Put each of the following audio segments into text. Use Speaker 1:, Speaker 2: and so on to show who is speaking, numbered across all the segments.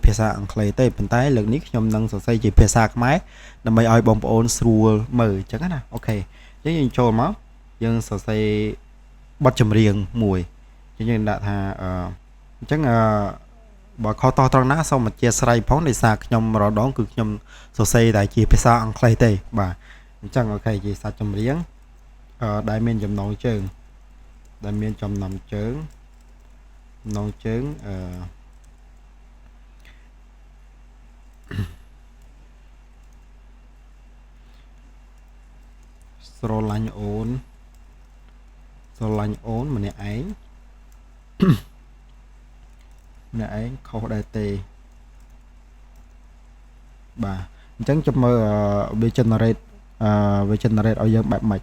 Speaker 1: ភាសាអង់គ្លេសទេប៉ុន្តែលើកនេះខ្ញុំនឹងសរសេរជាភាសាខ្មែរដើម្បីឲ្យបងប្អូនស្រួលមើលអញ្ចឹងណាអូខេអញ្ចឹងយើងចូលមកយើងសរសេរបទចម្រៀងមួយអញ្ចឹងយើងដាក់ថាអញ្ចឹងបើខុសតោះត្រង់ណាសូមអធិស្ឋានផងដោយសារខ្ញុំម្ដងគឺខ្ញុំសរសេរតែជាភាសាអង់គ្លេសទេបាទអញ្ចឹងអូខេជាសាច់ចម្រៀងដែលមានចំណងជើងដែលមានចំណងជើងស្រឡាញ់អូនម្នាក់ឯងខុសដែរទេបាទអញ្ចឹងចាំមើលវា generate ឲ្យយើងបែបម៉េច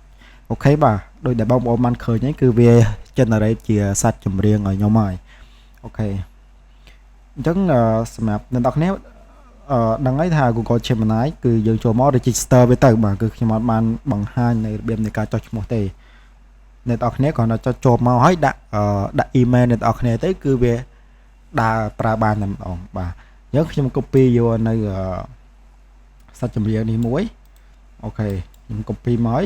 Speaker 1: អូខេបាទដូចដែលបងប្អូនបានឃើញហ្នឹងគឺវា generate ជាសាច់ចម្រៀងឲ្យខ្ញុំហើយអូខេអញ្ចឹងសម្រាប់អ្នកនរគ្នាដឹងហើយថា Google Gemini គឺយើងចូលមក register វាទៅបាទគឺខ្ញុំអត់បានបង្ហាញនៅរបៀបនៃការចុះឈ្មោះទេអ្នកនរគ្នាគ្រាន់តែចុចចូលមកហើយដាក់ email អ្នកនរគ្នាទៅគឺវាដើរប្រើបានតែម្ដងបាទអញ្ចឹងខ្ញុំ copy យកនៅសាច់ចម្រៀងនេះមួយអូខេខ្ញុំ copy មកហើយ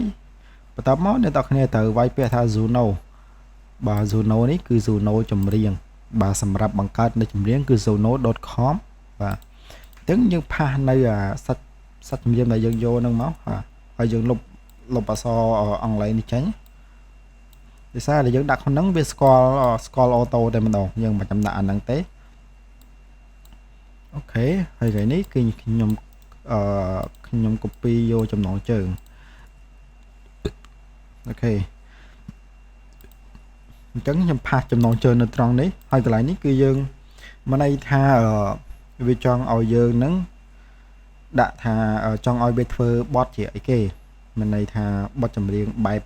Speaker 1: បន្ទាប់មកអ្នកនរគ្នាត្រូវវាយពាក្យថា Zuno បាទ Zuno នេះគឺ Zuno ចម្រៀងបាទសម្រាប់បង្កើតនៅចម្រៀងគឺ zuno.com បាទអញ្ចឹងយើងផាសនៅសាច់ចម្រៀងដែលយើងយកហ្នឹងមកហើយយើងលុបអក្សរអង់គ្លេសនេះចេញដោយសារតែយើងដាក់ក្នុងហ្នឹងវាស្គាល់អូតូតែម្ដងយើងមិនចាំដាក់អាហ្នឹងទេអូខេហើយថ្ងៃនេះគឺខ្ញុំ copy យកចំណងជើងអូខេអញ្ចឹងខ្ញុំផាសចំណងជើងនៅត្រង់នេះហើយកន្លែងនេះគឺយើងមិនន័យថាវាចង់ឲ្យយើងនឹងដាក់ថាចង់ឲ្យវាធ្វើបទជាអីគេមិនន័យថាបទចម្រៀងបែប